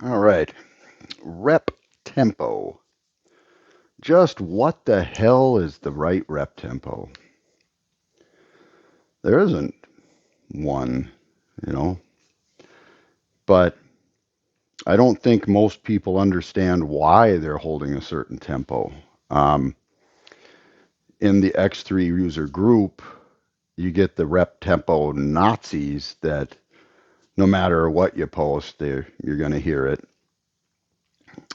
All right. Rep tempo. Just what the hell is the right rep tempo? There isn't one, you know, but I don't think most people understand why they're holding a certain tempo. Um, in the X3 user group, you get the rep tempo Nazis that no matter what you post, you're going to hear it.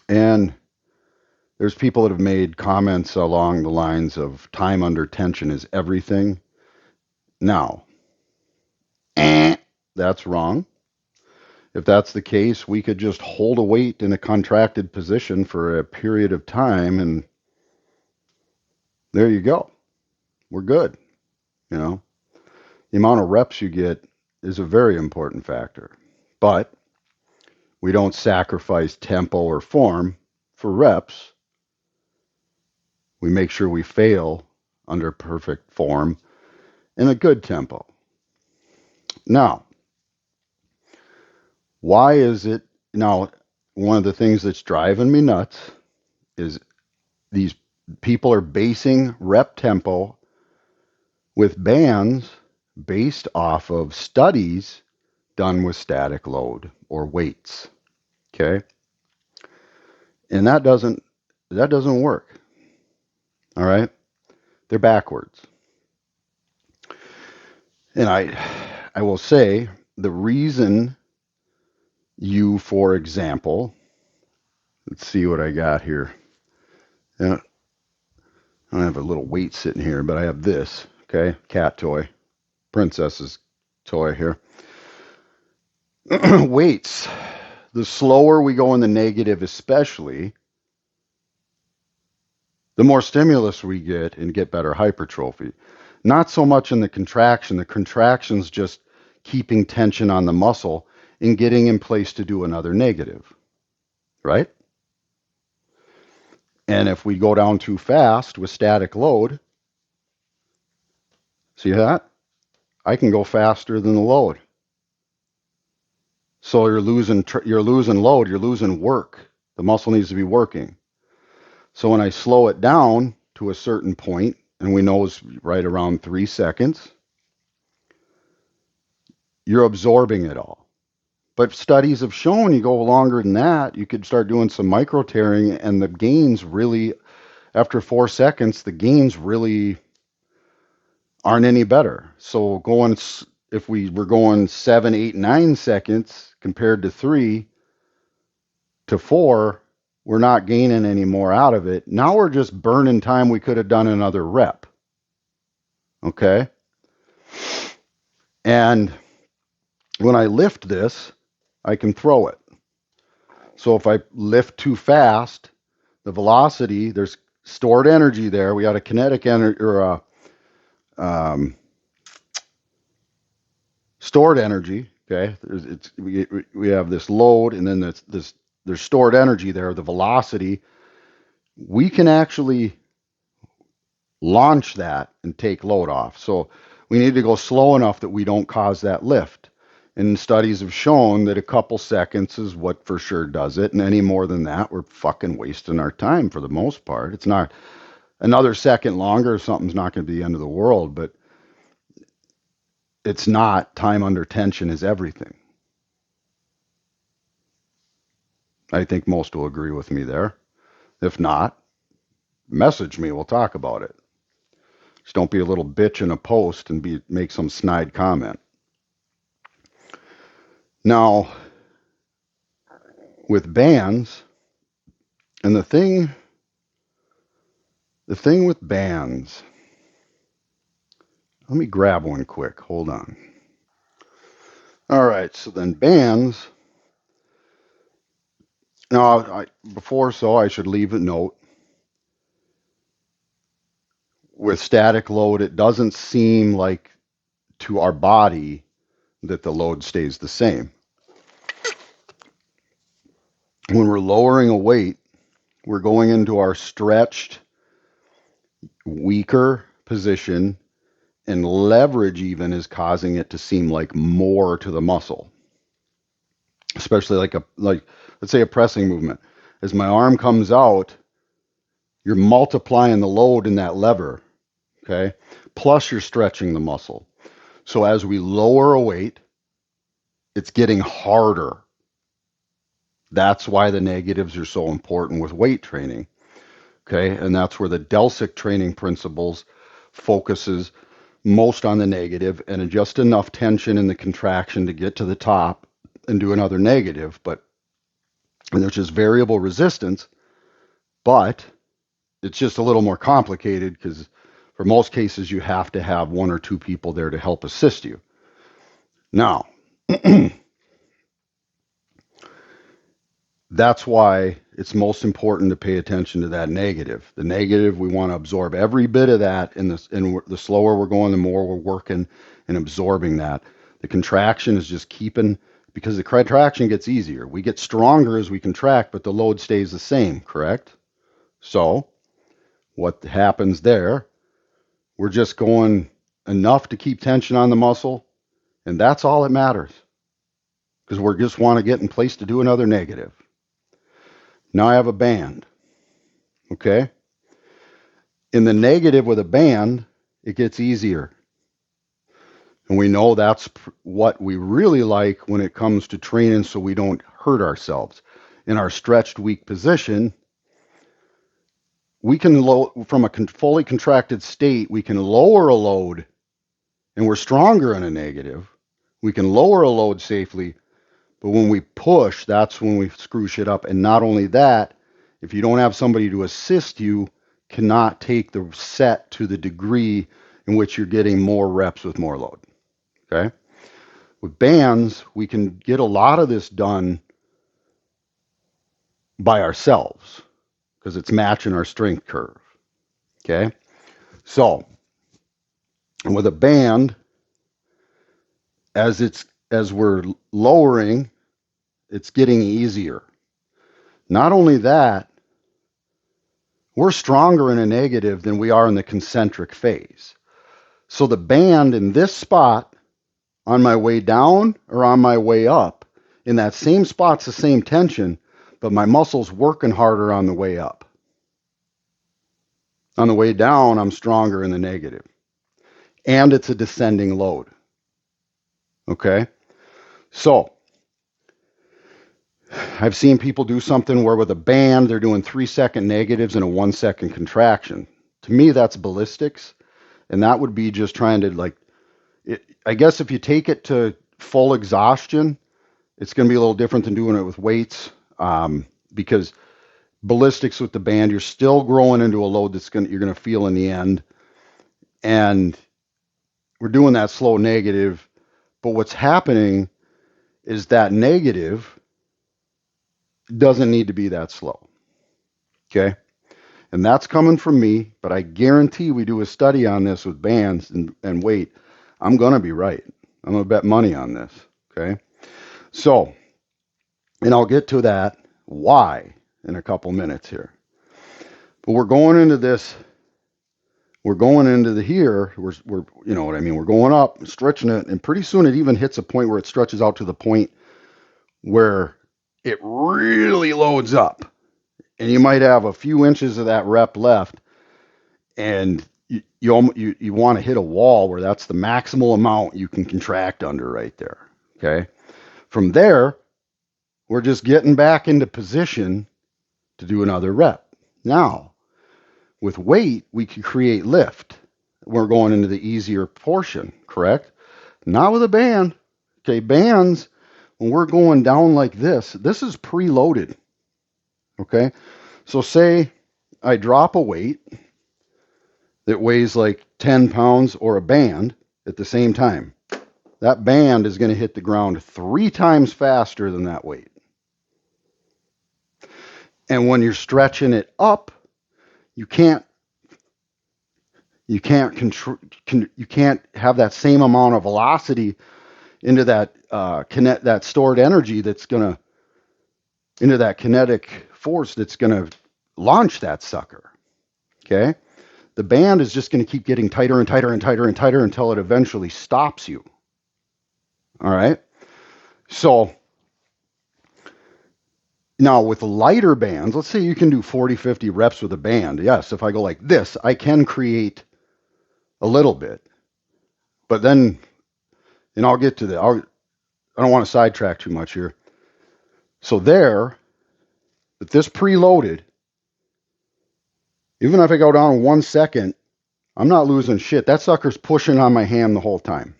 And there's people that have made comments along the lines of time under tension is everything. Now, that's wrong. If that's the case, we could just hold a weight in a contracted position for a period of time, and there you go. We're good. You know, the amount of reps you get is a very important factor. But we don't sacrifice tempo or form for reps. We make sure we fail under perfect form in a good tempo. Now, why is it now? One of the things that's driving me nuts is these people are basing rep tempo with bands based off of studies done with static load or weights. Okay, and that doesn't work. All right, they're backwards. And I will say the reason you, for example, let's see what I got here. And I don't have a little weight sitting here, but I have this. Okay, cat toy, princess's toy here. Weights. The slower we go in the negative, especially, the more stimulus we get and get better hypertrophy. Not so much in the contraction. The contraction's just keeping tension on the muscle and getting in place to do another negative, right? And if we go down too fast with static load, see that? I can go faster than the load. So you're losing load, you're losing work. The muscle needs to be working. So when I slow it down to a certain point, and we know it's right around 3 seconds, you're absorbing it all. But studies have shown you go longer than that, you could start doing some micro tearing, and the gains really, after 4 seconds, the gains really aren't any better. So if we were going 7, 8, 9 seconds compared to 3 to 4, we're not gaining any more out of it. Now we're just burning time we could have done another rep. Okay. And when I lift this, I can throw it. So if I lift too fast, the velocity, there's stored energy there. We got a kinetic energy or a stored energy. Okay, we have this load, and then there's stored energy there. The velocity, we can actually launch that and take load off. So we need to go slow enough that we don't cause that lift. And studies have shown that a couple seconds is what for sure does it. And any more than that, we're fucking wasting our time for the most part. It's not another second longer, something's not going to be the end of the world, but it's not. Time under tension is everything. I think most will agree with me there. If not, message me. We'll talk about it. Just don't be a little bitch in a post and make some snide comment. Now, with bands, and the thing with bands, let me grab one quick. Hold on. All right, so then bands. Now, I should leave a note. With static load, it doesn't seem like to our body that the load stays the same. When we're lowering a weight, we're going into our stretched, weaker position, and leverage even is causing it to seem like more to the muscle. especially like let's say a pressing movement. As my arm comes out, you're multiplying the load in that lever, okay? Plus you're stretching the muscle. So as we lower a weight, it's getting harder. That's why the negatives are so important with weight training, okay? And that's where the Delsic training principles focuses most on the negative and just enough tension in the contraction to get to the top and do another negative. But and there's just variable resistance, but it's just a little more complicated because for most cases you have to have one or two people there to help assist you. Now, that's why it's most important to pay attention to that negative. The negative, we want to absorb every bit of that, and the slower we're going, the more we're working and absorbing that. The contraction is just keeping, because the contraction gets easier. We get stronger as we contract, but the load stays the same, correct? So what happens there, we're just going enough to keep tension on the muscle, and that's all that matters, because we just want to get in place to do another negative. Now I have a band, okay? In the negative with a band, it gets easier. And we know that's what we really like when it comes to training so we don't hurt ourselves. In our stretched, weak position, we can, from a fully contracted state, we can lower a load and we're stronger in a negative. We can lower a load safely, but when we push, that's when we screw shit up. And not only that, if you don't have somebody to assist you, cannot take the set to the degree in which you're getting more reps with more load. Okay? With bands, we can get a lot of this done by ourselves because it's matching our strength curve. Okay? So, with a band, as we're lowering, it's getting easier. Not only that, we're stronger in a negative than we are in the concentric phase. So the band in this spot on my way down or on my way up, in that same spot's the same tension, but my muscle's working harder on the way up. On the way down, I'm stronger in the negative. And it's a descending load. Okay? So, I've seen people do something where with a band, they're doing 3-second negatives and a 1-second contraction. To me, that's ballistics. And that would be just trying to I guess if you take it to full exhaustion, it's going to be a little different than doing it with weights, because ballistics with the band, you're still growing into a load you're going to feel in the end. And we're doing that slow negative, but what's happening is that negative doesn't need to be that slow. Okay? And that's coming from me, but I guarantee we do a study on this with bands and weight. I'm going to be right. I'm going to bet money on this. Okay? So, and I'll get to that why in a couple minutes here. But we're going into this. We're going into the here. We're you know what I mean. We're going up, stretching it, and pretty soon it even hits a point where it stretches out to the point where it really loads up, and you might have a few inches of that rep left, and you want to hit a wall where that's the maximal amount you can contract under right there. Okay. From there, we're just getting back into position to do another rep. Now, with weight, we can create lift. We're going into the easier portion, correct? Not with a band. Okay, bands, when we're going down like this is preloaded. Okay, so say I drop a weight that weighs like 10 pounds or a band at the same time. That band is going to hit the ground 3 times faster than that weight. And when you're stretching it up, you can't have that same amount of velocity into that that stored energy that's going to into that kinetic force that's going to launch that sucker. Okay? The band is just going to keep getting tighter and tighter and tighter and tighter until it eventually stops you. All right? So Now, with lighter bands, let's say you can do 40, 50 reps with a band. Yes, if I go like this, I can create a little bit. But then, and I'll get to that. I don't want to sidetrack too much here. So there, with this preloaded, even if I go down 1 second, I'm not losing shit. That sucker's pushing on my ham the whole time.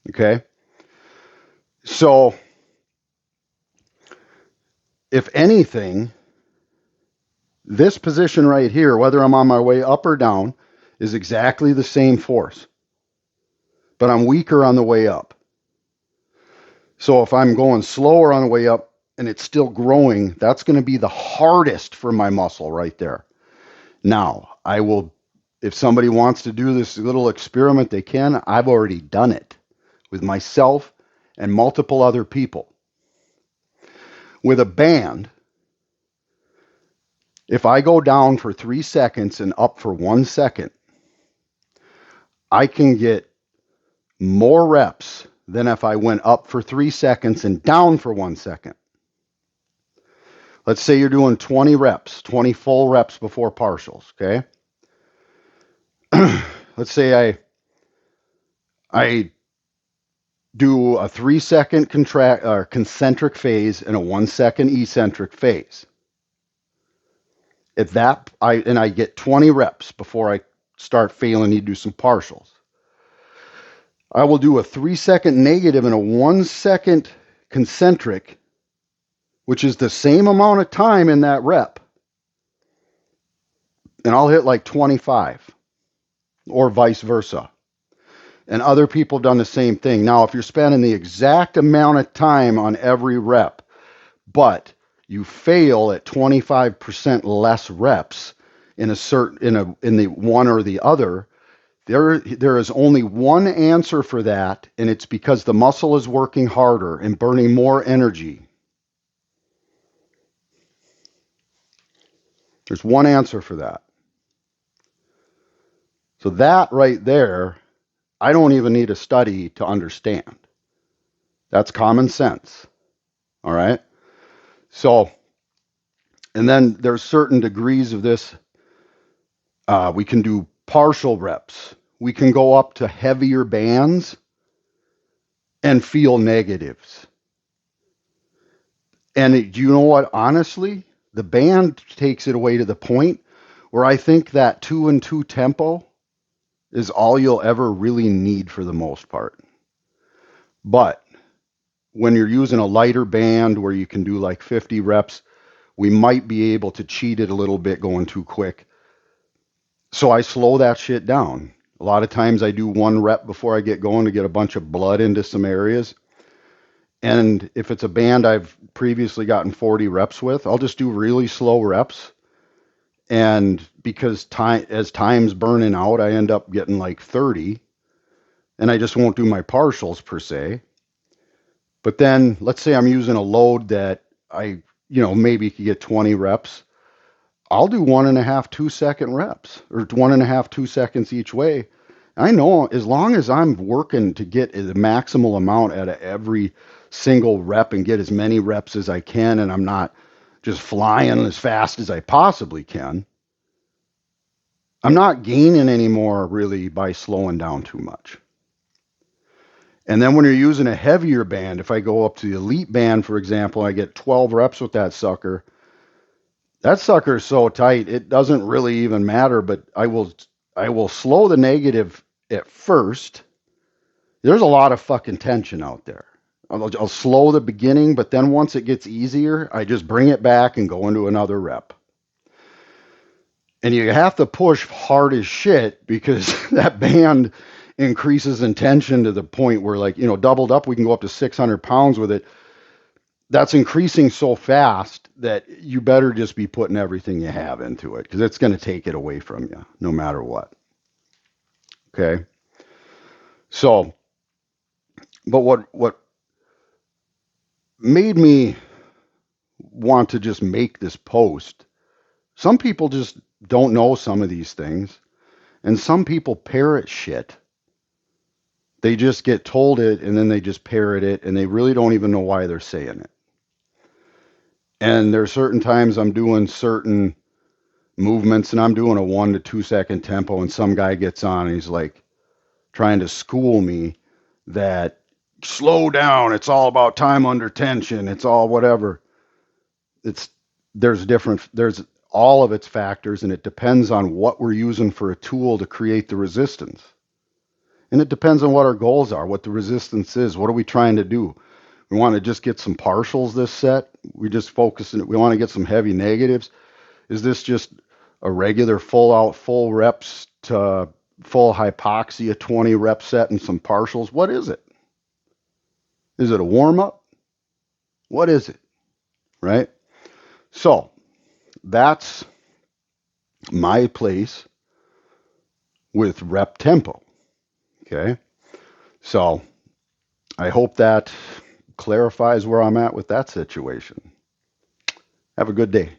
Okay? So, if anything, this position right here, whether I'm on my way up or down, is exactly the same force. But I'm weaker on the way up. So if I'm going slower on the way up and it's still growing, that's going to be the hardest for my muscle right there. Now, I will, if somebody wants to do this little experiment, they can. I've already done it with myself and multiple other people. With a band, if I go down for 3 seconds and up for 1 second, I can get more reps than if I went up for 3 seconds and down for 1 second. Let's say you're doing 20 reps, 20 full reps before partials, okay? Let's say I do a 3 second concentric phase and a 1 second eccentric phase. At that, I get 20 reps before I start failing to do some partials. I will do a 3 second negative and a 1 second concentric, which is the same amount of time in that rep. And I'll hit like 25 or vice versa. And other people have done the same thing. Now, if you're spending the exact amount of time on every rep, but you fail at 25% less reps in the one or the other, there is only one answer for that, and it's because the muscle is working harder and burning more energy. There's one answer for that. So that right there, I don't even need a study to understand. That's common sense. All right? So, and then there's certain degrees of this. We can do partial reps. We can go up to heavier bands and feel negatives. And you know what? Honestly, the band takes it away to the point where I think that 2 and 2 tempo is all you'll ever really need for the most part. But when you're using a lighter band where you can do like 50 reps, we might be able to cheat it a little bit going too quick. So I slow that shit down. A lot of times I do 1 rep before I get going to get a bunch of blood into some areas. And if it's a band I've previously gotten 40 reps with, I'll just do really slow reps. And because as time's burning out, I end up getting like 30. And I just won't do my partials per se. But then let's say I'm using a load that I, maybe could get 20 reps. I'll do 1.5, 2 second reps, or 1.5, 2 seconds each way. I know as long as I'm working to get the maximal amount out of every single rep and get as many reps as I can, and I'm not just flying as fast as I possibly can, I'm not gaining anymore really by slowing down too much. And then when you're using a heavier band, if I go up to the elite band, for example, I get 12 reps with that sucker. That sucker is so tight, it doesn't really even matter, but I will slow the negative at first. There's a lot of fucking tension out there. I'll slow the beginning, but then once it gets easier, I just bring it back and go into another rep. And you have to push hard as shit because that band increases in tension to the point where, like, doubled up, we can go up to 600 pounds with it. That's increasing so fast that you better just be putting everything you have into it because it's going to take it away from you no matter what. Okay. So, but what made me want to just make this post, some people just don't know some of these things, and some people parrot shit They just get told it and then they just parrot it and they really don't even know why they're saying it. And there are certain times I'm doing certain movements and I'm doing a 1 to 2 second tempo and some guy gets on and he's like trying to school me that slow down, it's all about time under tension, it's all whatever. It's there's all of its factors and it depends on what we're using for a tool to create the resistance. And it depends on what our goals are, what the resistance is, what are we trying to do? We want to just get some partials this set. We just focus on it. We want to get some heavy negatives. Is this just a regular full out, full reps to full hypoxia 20 rep set and some partials? What is it? Is it a warm up? What is it? Right? So that's my place with rep tempo. Okay. So I hope that clarifies where I'm at with that situation. Have a good day.